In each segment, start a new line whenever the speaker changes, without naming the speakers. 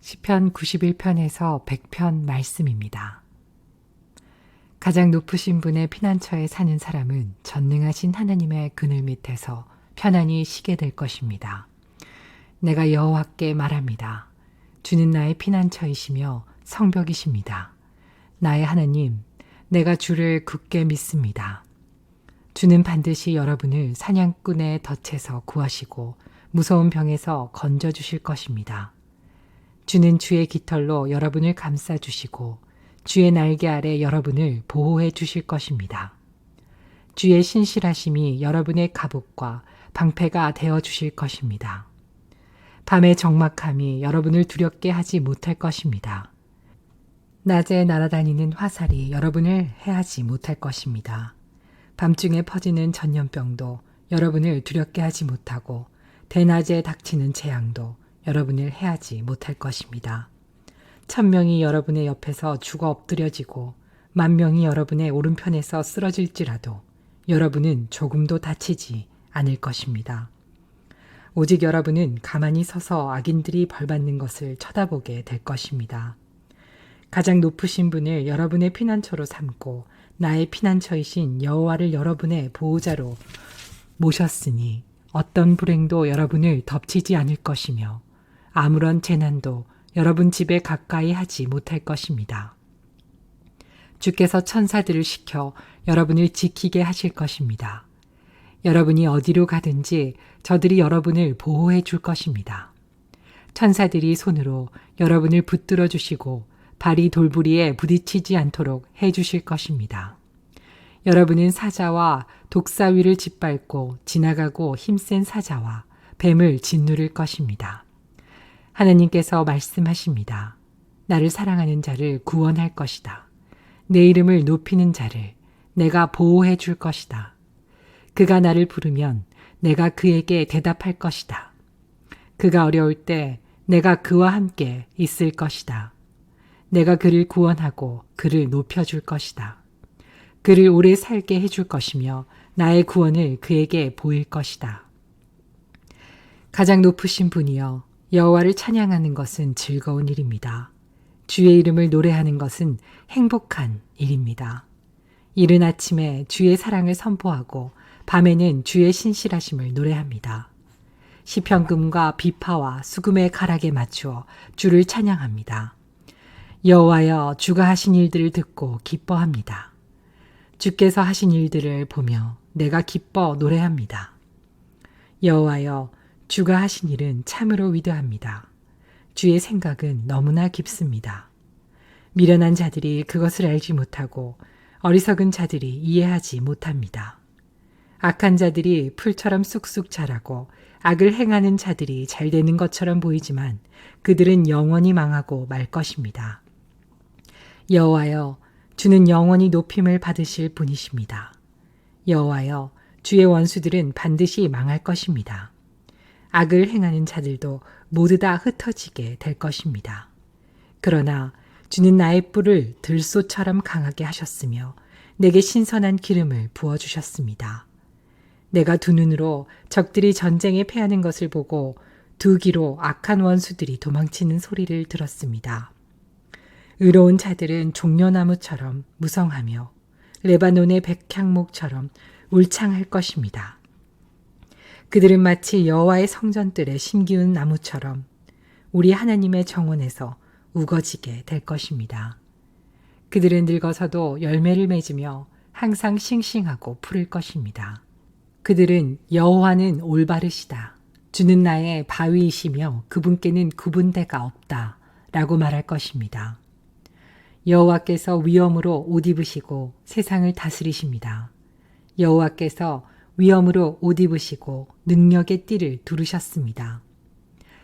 시편 91편에서 100편 말씀입니다. 가장 높으신 분의 피난처에 사는 사람은 전능하신 하나님의 그늘 밑에서 편안히 쉬게 될 것입니다. 내가 여호와께 말합니다. 주는 나의 피난처이시며 성벽이십니다. 나의 하나님, 내가 주를 굳게 믿습니다. 주는 반드시 여러분을 사냥꾼의 덫에서 구하시고 무서운 병에서 건져주실 것입니다. 주는 주의 깃털로 여러분을 감싸주시고 주의 날개 아래 여러분을 보호해 주실 것입니다. 주의 신실하심이 여러분의 갑옷과 방패가 되어 주실 것입니다. 밤의 적막함이 여러분을 두렵게 하지 못할 것입니다. 낮에 날아다니는 화살이 여러분을 해하지 못할 것입니다. 밤중에 퍼지는 전염병도 여러분을 두렵게 하지 못하고 대낮에 닥치는 재앙도 여러분을 해하지 못할 것입니다. 1000명이 여러분의 옆에서 죽어 엎드려지고 10,000명이 여러분의 오른편에서 쓰러질지라도 여러분은 조금도 다치지 않을 것입니다. 오직 여러분은 가만히 서서 악인들이 벌받는 것을 쳐다보게 될 것입니다. 가장 높으신 분을 여러분의 피난처로 삼고 나의 피난처이신 여호와를 여러분의 보호자로 모셨으니 어떤 불행도 여러분을 덮치지 않을 것이며 아무런 재난도 여러분 집에 가까이 하지 못할 것입니다. 주께서 천사들을 시켜 여러분을 지키게 하실 것입니다. 여러분이 어디로 가든지 저들이 여러분을 보호해 줄 것입니다. 천사들이 손으로 여러분을 붙들어 주시고 발이 돌부리에 부딪히지 않도록 해 주실 것입니다. 여러분은 사자와 독사위를 짓밟고 지나가고 힘센 사자와 뱀을 짓누를 것입니다. 하나님께서 말씀하십니다. 나를 사랑하는 자를 구원할 것이다. 내 이름을 높이는 자를 내가 보호해 줄 것이다. 그가 나를 부르면 내가 그에게 대답할 것이다. 그가 어려울 때 내가 그와 함께 있을 것이다. 내가 그를 구원하고 그를 높여줄 것이다. 그를 오래 살게 해줄 것이며 나의 구원을 그에게 보일 것이다. 가장 높으신 분이여 여호와를 찬양하는 것은 즐거운 일입니다. 주의 이름을 노래하는 것은 행복한 일입니다. 이른 아침에 주의 사랑을 선포하고 밤에는 주의 신실하심을 노래합니다. 시편금과 비파와 수금의 가락에 맞추어 주를 찬양합니다. 여호와여 주가 하신 일들을 듣고 기뻐합니다. 주께서 하신 일들을 보며 내가 기뻐 노래합니다. 여호와여 주가 하신 일은 참으로 위대합니다. 주의 생각은 너무나 깊습니다. 미련한 자들이 그것을 알지 못하고 어리석은 자들이 이해하지 못합니다. 악한 자들이 풀처럼 쑥쑥 자라고 악을 행하는 자들이 잘 되는 것처럼 보이지만 그들은 영원히 망하고 말 것입니다. 여호와여 주는 영원히 높임을 받으실 분이십니다. 여호와여 주의 원수들은 반드시 망할 것입니다. 악을 행하는 자들도 모두 다 흩어지게 될 것입니다. 그러나 주는 나의 뿔을 들소처럼 강하게 하셨으며 내게 신선한 기름을 부어주셨습니다. 내가 두 눈으로 적들이 전쟁에 패하는 것을 보고 두 귀로 악한 원수들이 도망치는 소리를 들었습니다. 의로운 자들은 종려나무처럼 무성하며 레바논의 백향목처럼 울창할 것입니다. 그들은 마치 여호와의 성전들의 심기운 나무처럼 우리 하나님의 정원에서 우거지게 될 것입니다. 그들은 늙어서도 열매를 맺으며 항상 싱싱하고 푸를 것입니다. 그들은 여호와는 올바르시다. 주는 나의 바위이시며 그분께는 구분대가 없다. 라고 말할 것입니다. 여호와께서 위엄으로 옷 입으시고 세상을 다스리십니다. 여호와께서 위엄으로 옷 입으시고 능력의 띠를 두르셨습니다.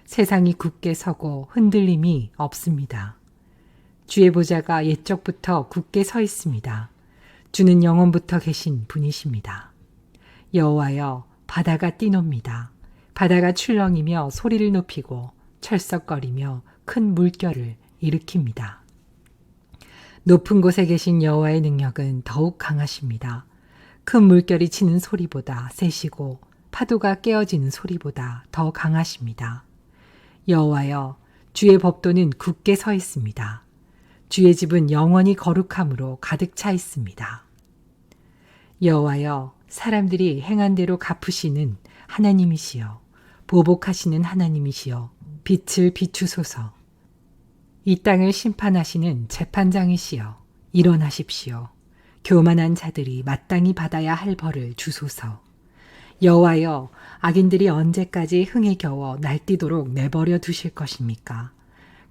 세상이 굳게 서고 흔들림이 없습니다. 주의 보좌가 옛적부터 굳게 서 있습니다. 주는 영원부터 계신 분이십니다. 여호와여 바다가 뛰놉니다. 바다가 출렁이며 소리를 높이고 철썩거리며 큰 물결을 일으킵니다. 높은 곳에 계신 여호와의 능력은 더욱 강하십니다. 큰 물결이 치는 소리보다 세시고 파도가 깨어지는 소리보다 더 강하십니다. 여호와여 주의 법도는 굳게 서 있습니다. 주의 집은 영원히 거룩함으로 가득 차 있습니다. 여호와여, 사람들이 행한 대로 갚으시는 하나님이시여, 보복하시는 하나님이시여, 빛을 비추소서. 이 땅을 심판하시는 재판장이시여, 일어나십시오. 교만한 자들이 마땅히 받아야 할 벌을 주소서. 여호와여, 악인들이 언제까지 흥에 겨워 날뛰도록 내버려 두실 것입니까?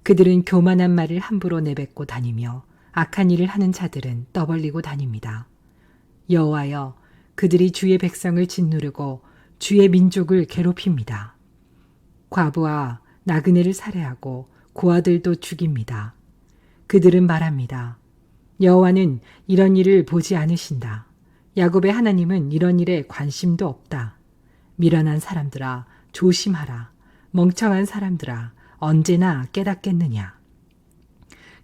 그들은 교만한 말을 함부로 내뱉고 다니며 악한 일을 하는 자들은 떠벌리고 다닙니다. 여호와여, 그들이 주의 백성을 짓누르고 주의 민족을 괴롭힙니다. 과부와 나그네를 살해하고 고아들도 죽입니다. 그들은 말합니다. 여호와는 이런 일을 보지 않으신다. 야곱의 하나님은 이런 일에 관심도 없다. 미련한 사람들아, 조심하라. 멍청한 사람들아, 언제나 깨닫겠느냐.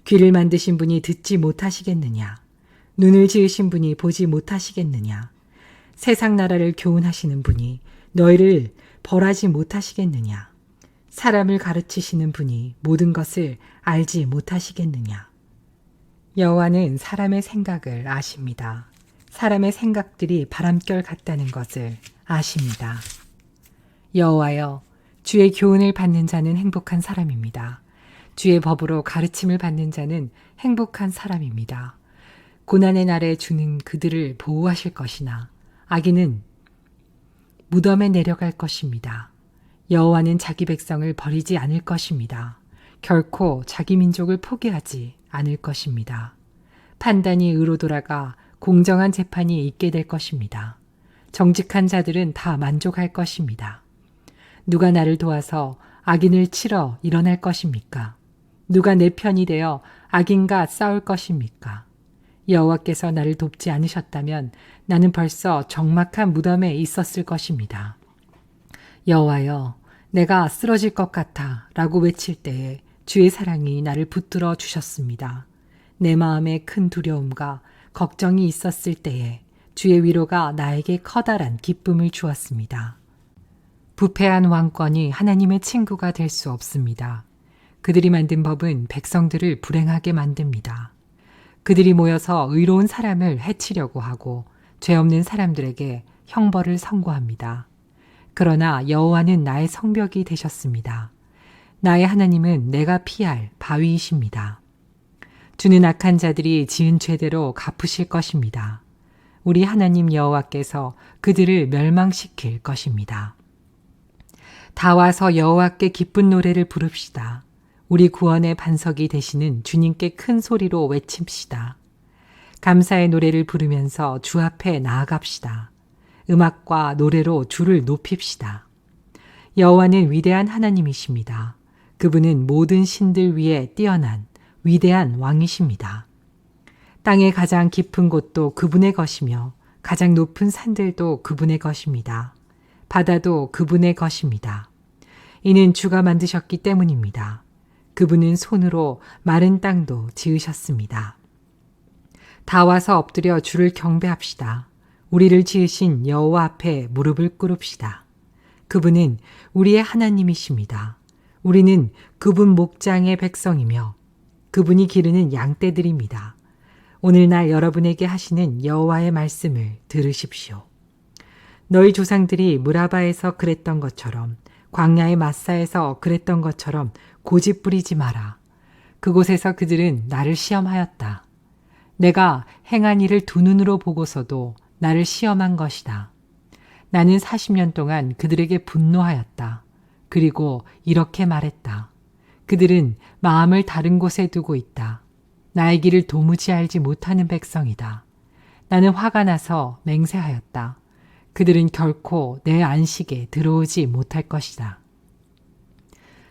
귀를 만드신 분이 듣지 못하시겠느냐. 눈을 지으신 분이 보지 못하시겠느냐. 세상 나라를 교훈하시는 분이 너희를 벌하지 못하시겠느냐. 사람을 가르치시는 분이 모든 것을 알지 못하시겠느냐. 여호와는 사람의 생각을 아십니다. 사람의 생각들이 바람결 같다는 것을 아십니다. 여호와여, 주의 교훈을 받는 자는 행복한 사람입니다. 주의 법으로 가르침을 받는 자는 행복한 사람입니다. 고난의 날에 주는 그들을 보호하실 것이나 악인은 무덤에 내려갈 것입니다. 여호와는 자기 백성을 버리지 않을 것입니다. 결코 자기 민족을 포기하지 않을 것입니다. 판단이 의로 돌아가 공정한 재판이 있게 될 것입니다. 정직한 자들은 다 만족할 것입니다. 누가 나를 도와서 악인을 치러 일어날 것입니까? 누가 내 편이 되어 악인과 싸울 것입니까? 여호와께서 나를 돕지 않으셨다면 나는 벌써 적막한 무덤에 있었을 것입니다. 여호와여, 내가 쓰러질 것 같아 라고 외칠 때에 주의 사랑이 나를 붙들어 주셨습니다. 내 마음에 큰 두려움과 걱정이 있었을 때에 주의 위로가 나에게 커다란 기쁨을 주었습니다. 부패한 왕권이 하나님의 친구가 될 수 없습니다. 그들이 만든 법은 백성들을 불행하게 만듭니다. 그들이 모여서 의로운 사람을 해치려고 하고 죄 없는 사람들에게 형벌을 선고합니다. 그러나 여호와는 나의 성벽이 되셨습니다. 나의 하나님은 내가 피할 바위이십니다. 주는 악한 자들이 지은 죄대로 갚으실 것입니다. 우리 하나님 여호와께서 그들을 멸망시킬 것입니다. 다 와서 여호와께 기쁜 노래를 부릅시다. 우리 구원의 반석이 되시는 주님께 큰 소리로 외칩시다. 감사의 노래를 부르면서 주 앞에 나아갑시다. 음악과 노래로 주를 높입시다. 여호와는 위대한 하나님이십니다. 그분은 모든 신들 위에 뛰어난 위대한 왕이십니다. 땅의 가장 깊은 곳도 그분의 것이며 가장 높은 산들도 그분의 것입니다. 바다도 그분의 것입니다. 이는 주가 만드셨기 때문입니다. 그분은 손으로 마른 땅도 지으셨습니다. 다 와서 엎드려 주를 경배합시다. 우리를 지으신 여호와 앞에 무릎을 꿇읍시다. 그분은 우리의 하나님이십니다. 우리는 그분 목장의 백성이며 그분이 기르는 양떼들입니다. 오늘날 여러분에게 하시는 여호와의 말씀을 들으십시오. 너희 조상들이 무라바에서 그랬던 것처럼 광야의 마사에서 그랬던 것처럼 고집 부리지 마라. 그곳에서 그들은 나를 시험하였다. 내가 행한 일을 두 눈으로 보고서도 나를 시험한 것이다. 나는 40년 동안 그들에게 분노하였다. 그리고 이렇게 말했다. 그들은 마음을 다른 곳에 두고 있다. 나의 길을 도무지 알지 못하는 백성이다. 나는 화가 나서 맹세하였다. 그들은 결코 내 안식에 들어오지 못할 것이다.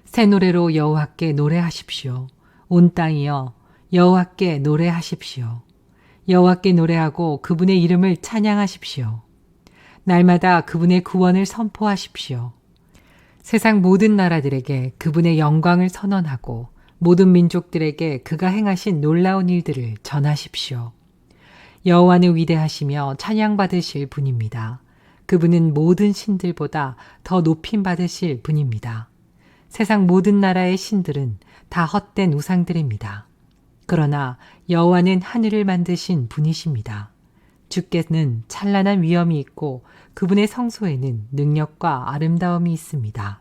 새 노래로 여호와께 노래하십시오. 온 땅이여 여호와께 노래하십시오. 여호와께 노래하고 그분의 이름을 찬양하십시오. 날마다 그분의 구원을 선포하십시오. 세상 모든 나라들에게 그분의 영광을 선언하고 모든 민족들에게 그가 행하신 놀라운 일들을 전하십시오. 여호와는 위대하시며 찬양받으실 분입니다. 그분은 모든 신들보다 더 높임 받으실 분입니다. 세상 모든 나라의 신들은 다 헛된 우상들입니다. 그러나 여호와는 하늘을 만드신 분이십니다. 주께는 찬란한 위엄이 있고 그분의 성소에는 능력과 아름다움이 있습니다.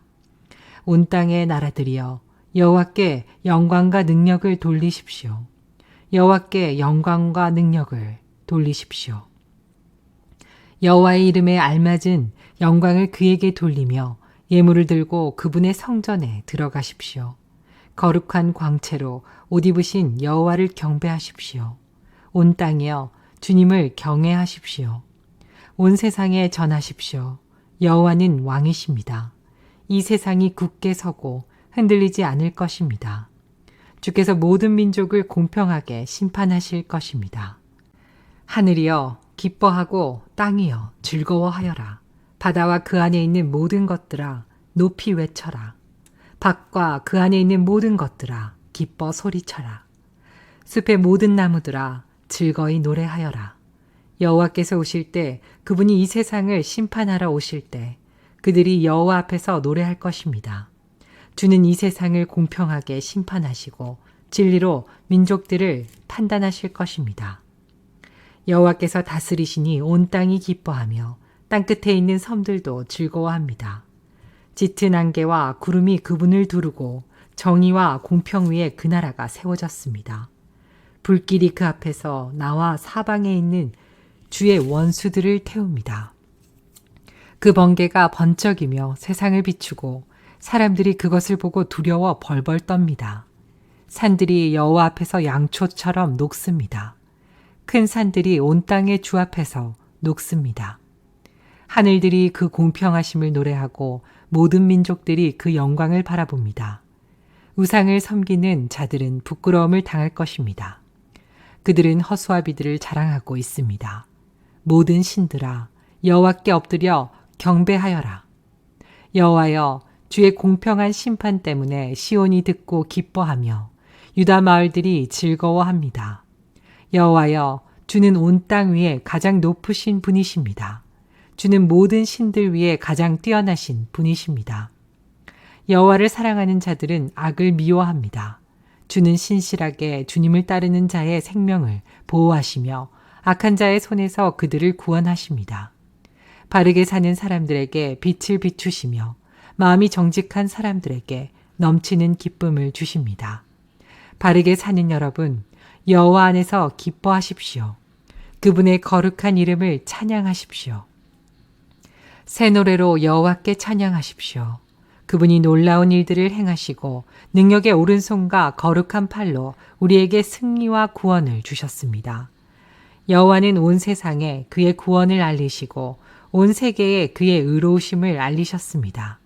온 땅의 나라들이여 여호와께 영광과 능력을 돌리십시오. 여호와께 영광과 능력을 돌리십시오. 여호와의 이름에 알맞은 영광을 그에게 돌리며 예물을 들고 그분의 성전에 들어가십시오. 거룩한 광채로 옷 입으신 여호와를 경배하십시오. 온 땅이여 주님을 경외하십시오. 온 세상에 전하십시오. 여호와는 왕이십니다. 이 세상이 굳게 서고 흔들리지 않을 것입니다. 주께서 모든 민족을 공평하게 심판하실 것입니다. 하늘이여 기뻐하고 땅이여 즐거워하여라. 바다와 그 안에 있는 모든 것들아 높이 외쳐라. 밭과 그 안에 있는 모든 것들아 기뻐 소리쳐라. 숲의 모든 나무들아 즐거이 노래하여라. 여호와께서 오실 때 그분이 이 세상을 심판하러 오실 때 그들이 여호와 앞에서 노래할 것입니다. 주는 이 세상을 공평하게 심판하시고 진리로 민족들을 판단하실 것입니다. 여호와께서 다스리시니 온 땅이 기뻐하며 땅끝에 있는 섬들도 즐거워합니다. 짙은 안개와 구름이 그분을 두르고 정의와 공평 위에 그 나라가 세워졌습니다. 불길이 그 앞에서 나와 사방에 있는 주의 원수들을 태웁니다. 그 번개가 번쩍이며 세상을 비추고 사람들이 그것을 보고 두려워 벌벌 떱니다. 산들이 여호와 앞에서 양초처럼 녹습니다. 큰 산들이 온 땅의 주 앞에서 녹습니다. 하늘들이 그 공평하심을 노래하고 모든 민족들이 그 영광을 바라봅니다. 우상을 섬기는 자들은 부끄러움을 당할 것입니다. 그들은 허수아 비들을 자랑하고 있습니다. 모든 신들아 여호와께 엎드려 경배하여라. 여호와여 주의 공평한 심판 때문에 시온이 듣고 기뻐하며 유다 마을들이 즐거워합니다. 여호와여 주는 온 땅 위에 가장 높으신 분이십니다. 주는 모든 신들 위에 가장 뛰어나신 분이십니다. 여호와를 사랑하는 자들은 악을 미워합니다. 주는 신실하게 주님을 따르는 자의 생명을 보호하시며 악한 자의 손에서 그들을 구원하십니다. 바르게 사는 사람들에게 빛을 비추시며 마음이 정직한 사람들에게 넘치는 기쁨을 주십니다. 바르게 사는 여러분, 여호와 안에서 기뻐하십시오. 그분의 거룩한 이름을 찬양하십시오. 새 노래로 여호와께 찬양하십시오. 그분이 놀라운 일들을 행하시고 능력의 오른손과 거룩한 팔로 우리에게 승리와 구원을 주셨습니다. 여호와는 온 세상에 그의 구원을 알리시고 온 세계에 그의 의로우심을 알리셨습니다.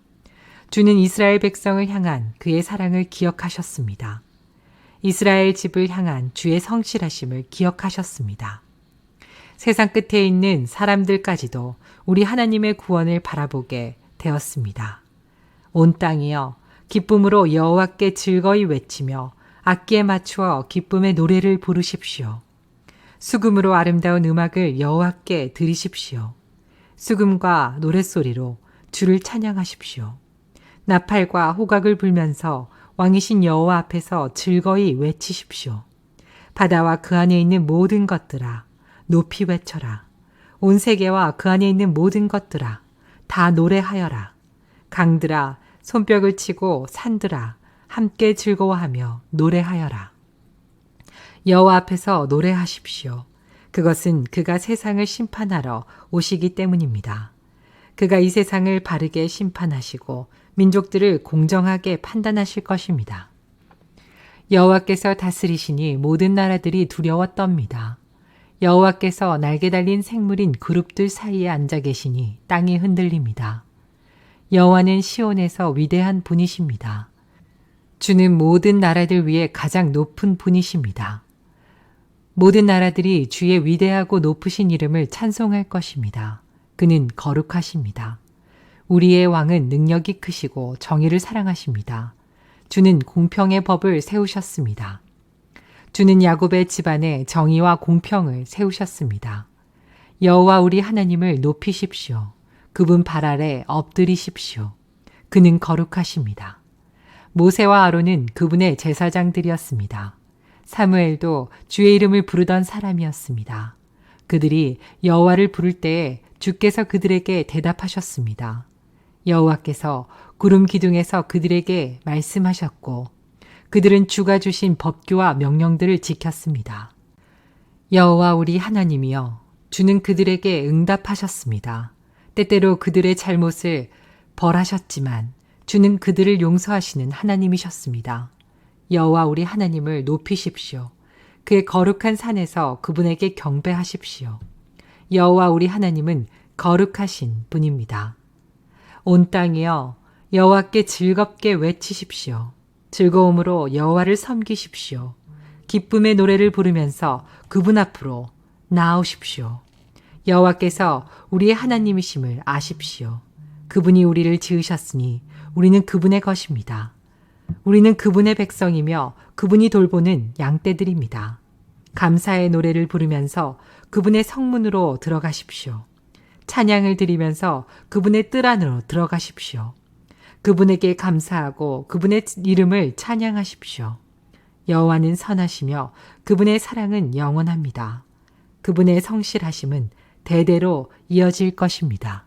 주는 이스라엘 백성을 향한 그의 사랑을 기억하셨습니다. 이스라엘 집을 향한 주의 성실하심을 기억하셨습니다. 세상 끝에 있는 사람들까지도 우리 하나님의 구원을 바라보게 되었습니다. 온 땅이여 기쁨으로 여호와께 즐거이 외치며 악기에 맞추어 기쁨의 노래를 부르십시오. 수금으로 아름다운 음악을 여호와께 드리십시오. 수금과 노랫소리로 주를 찬양하십시오. 나팔과 호각을 불면서 왕이신 여호와 앞에서 즐거이 외치십시오. 바다와 그 안에 있는 모든 것들아 높이 외쳐라. 온 세계와 그 안에 있는 모든 것들아 다 노래하여라. 강들아 손뼉을 치고 산들아 함께 즐거워하며 노래하여라. 여호와 앞에서 노래하십시오. 그것은 그가 세상을 심판하러 오시기 때문입니다. 그가 이 세상을 바르게 심판하시고 민족들을 공정하게 판단하실 것입니다. 여호와께서 다스리시니 모든 나라들이 두려워 떱니다. 여호와께서 날개 달린 생물인 그룹들 사이에 앉아 계시니 땅이 흔들립니다. 여호와는 시온에서 위대한 분이십니다. 주는 모든 나라들 위에 가장 높은 분이십니다. 모든 나라들이 주의 위대하고 높으신 이름을 찬송할 것입니다. 그는 거룩하십니다. 우리의 왕은 능력이 크시고 정의를 사랑하십니다. 주는 공평의 법을 세우셨습니다. 주는 야곱의 집안에 정의와 공평을 세우셨습니다. 여호와 우리 하나님을 높이십시오. 그분 발 아래 엎드리십시오. 그는 거룩하십니다. 모세와 아론은 그분의 제사장들이었습니다. 사무엘도 주의 이름을 부르던 사람이었습니다. 그들이 여호와를 부를 때에 주께서 그들에게 대답하셨습니다. 여호와께서 구름 기둥에서 그들에게 말씀하셨고 그들은 주가 주신 법규와 명령들을 지켰습니다. 여호와 우리 하나님이여, 주는 그들에게 응답하셨습니다. 때때로 그들의 잘못을 벌하셨지만 주는 그들을 용서하시는 하나님이셨습니다. 여호와 우리 하나님을 높이십시오. 그의 거룩한 산에서 그분에게 경배하십시오. 여호와 우리 하나님은 거룩하신 분입니다. 온 땅이여, 여호와께 즐겁게 외치십시오. 즐거움으로 여호와를 섬기십시오. 기쁨의 노래를 부르면서 그분 앞으로 나아오십시오. 여호와께서 우리의 하나님이심을 아십시오. 그분이 우리를 지으셨으니 우리는 그분의 것입니다. 우리는 그분의 백성이며 그분이 돌보는 양떼들입니다. 감사의 노래를 부르면서 그분의 성문으로 들어가십시오. 찬양을 드리면서 그분의 뜰 안으로 들어가십시오. 그분에게 감사하고 그분의 이름을 찬양하십시오. 여호와는 선하시며 그분의 사랑은 영원합니다. 그분의 성실하심은 대대로 이어질 것입니다.